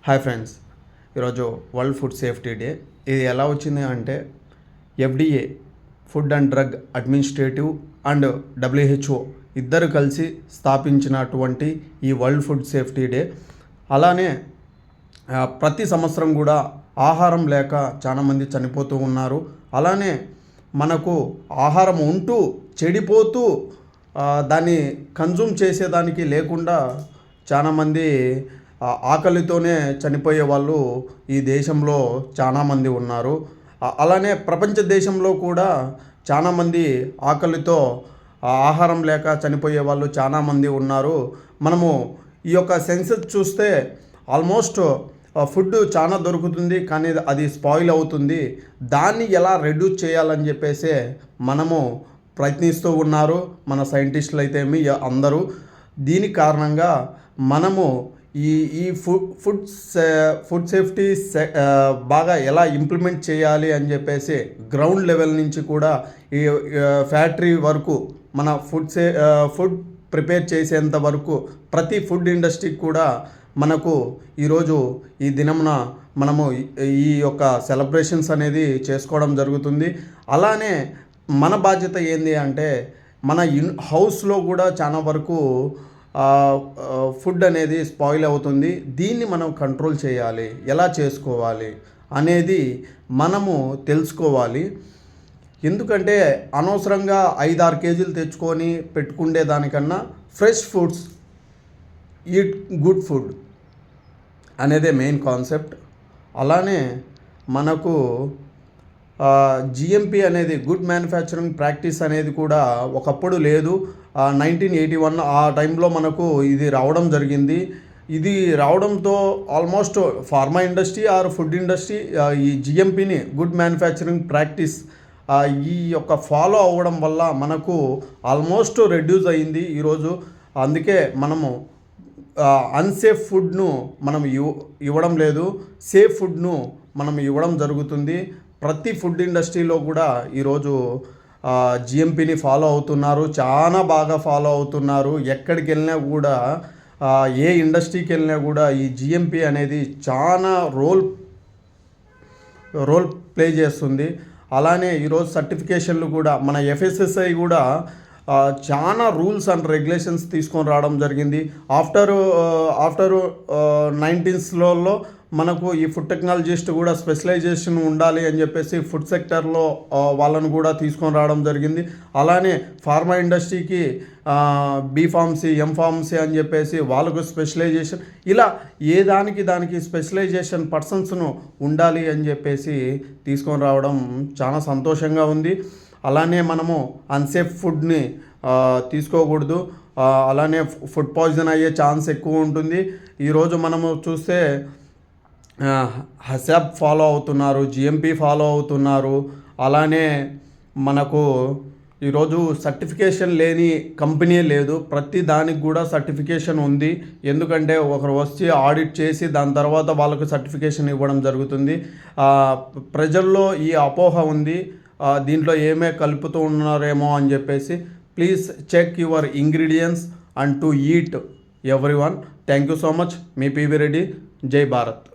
Hi friends, ఈరోజు world food safety day. ఇది ఎలా వచ్చింది అంటే FDA, food and drug administrative and WHO ఇద్దరు కలిసి స్థాపించినటువంటి ఈ వరల్డ్ ఫుడ్ సేఫ్టీ డే. అలానే ప్రతి సంవత్సరం కూడా ఆహారం లేక చాలామంది చనిపోతూ ఉన్నారు. అలానే మనకు ఆహారం ఉంటూ చెడిపోతూ దాన్ని కన్జ్యూమ్ చేసేదానికి లేకుండా చాలామంది ఆకలితోనే చనిపోయే వాళ్ళు ఈ దేశంలో చాలామంది ఉన్నారు. అలానే ప్రపంచ దేశంలో కూడా చాలామంది ఆకలితో ఆహారం లేక చనిపోయే వాళ్ళు చాలామంది ఉన్నారు. మనము ఈ యొక్క సెన్సెస్ చూస్తే ఆల్మోస్ట్ ఫుడ్ చాలా దొరుకుతుంది, కానీ అది స్పాయిల్ అవుతుంది. దాన్ని ఎలా రెడ్యూస్ చేయాలని చెప్పేసి మనము ప్రయత్నిస్తూ ఉన్నారు మన సైంటిస్టులు అయితే అందరూ. దీని కారణంగా మనము ఈ ఫుడ్ సేఫ్టీ బాగా ఎలా ఇంప్లిమెంట్ చేయాలి అని చెప్పేసి గ్రౌండ్ లెవెల్ నుంచి కూడా ఈ ఫ్యాక్టరీ వరకు మన ఫుడ్ ప్రిపేర్ చేసేంత వరకు ప్రతి ఫుడ్ ఇండస్ట్రీకి కూడా మనకు ఈరోజు ఈ దినమున మనము ఈ యొక్క సెలబ్రేషన్స్ అనేది చేసుకోవడం జరుగుతుంది. అలానే మన బాధ్యత ఏంది అంటే మన హౌస్లో కూడా చాలా వరకు ఫుడ్ అనేది స్పాయిల్ అవుతుంది. దీన్ని మనం కంట్రోల్ చేయాలి, ఎలా చేసుకోవాలి అనేది మనము తెలుసుకోవాలి. ఎందుకంటే అనవసరంగా 5-6 కేజీలు తెచ్చుకొని పెట్టుకునే దానికన్నా fresh foods, eat good food అనేదే మెయిన్ కాన్సెప్ట్. అలానే మనకు జిఎంపి అనేది గుడ్ మ్యానుఫ్యాక్చరింగ్ ప్రాక్టీస్ అనేది కూడా ఒకప్పుడు లేదు. 1981 ఆ టైంలో మనకు ఇది రావడం జరిగింది. ఇది రావడంతో almost pharma industry or food industry ఈ జిఎంపిని గుడ్ మ్యానుఫ్యాక్చరింగ్ ప్రాక్టీస్ ఈ యొక్క ఫాలో అవ్వడం వల్ల మనకు ఆల్మోస్ట్ రెడ్యూస్ అయింది ఈరోజు. అందుకే మనము అన్సేఫ్ ఫుడ్ను మనం ఇవ్వడం లేదు, సేఫ్ ఫుడ్ను మనం ఇవ్వడం జరుగుతుంది. ప్రతి ఫుడ్ ఇండస్ట్రీలో కూడా ఈరోజు జిఎంపిని ఫాలో అవుతున్నారు, చాలా బాగా ఫాలో అవుతున్నారు. ఎక్కడికి వెళ్ళినా కూడా ఏ ఇండస్ట్రీకి వెళ్ళినా కూడా ఈ జిఎంపి అనేది చాలా రోల్ ప్లే చేస్తుంది. అలానే ఈరోజు సర్టిఫికేషన్లు కూడా మన ఎఫ్ఎస్ఎస్ఐ కూడా చాలా రూల్స్ అండ్ రెగ్యులేషన్స్ తీసుకొని రావడం జరిగింది. ఆఫ్టర్ 1990sలో మనకు ఈ ఫుడ్ టెక్నాలజిస్ట్ కూడా స్పెషలైజేషన్ ఉండాలి అని చెప్పేసి ఫుడ్ సెక్టర్లో వాళ్ళను కూడా తీసుకొని రావడం జరిగింది. అలానే ఫార్మా ఇండస్ట్రీకి బీఫార్మసీ, ఎంఫార్మసీ అని చెప్పేసి వాళ్ళకు స్పెషలైజేషన్, ఇలా దానికి స్పెషలైజేషన్ పర్సన్స్ను ఉండాలి అని చెప్పేసి తీసుకొని రావడం చాలా సంతోషంగా ఉంది. అలానే మనము అన్సేఫ్ ఫుడ్ని తీసుకోకూడదు. అలానే ఫుడ్ పాయిజన్ అయ్యే ఛాన్స్ ఎక్కువ ఉంటుంది. ఈరోజు మనము చూస్తే హసాబ్ ఫాలో అవుతున్నారు, జిఎంపి ఫాలో అవుతున్నారు. అలానే మనకు ఈరోజు సర్టిఫికేషన్ లేని కంపెనీ లేదు, ప్రతి దానికి కూడా సర్టిఫికేషన్ ఉంది. ఎందుకంటే ఒకరు వచ్చి ఆడిట్ చేసి దాని తర్వాత వాళ్ళకు సర్టిఫికేషన్ ఇవ్వడం జరుగుతుంది. ప్రజల్లో ఈ అపోహ ఉంది, దీంట్లో ఏమే కలుపుతూ ఉన్నారేమో అని చెప్పేసి. Please check your ingredients and to eat everyone. Thank you so much. మీ పివి రెడ్డి. జై భారత్.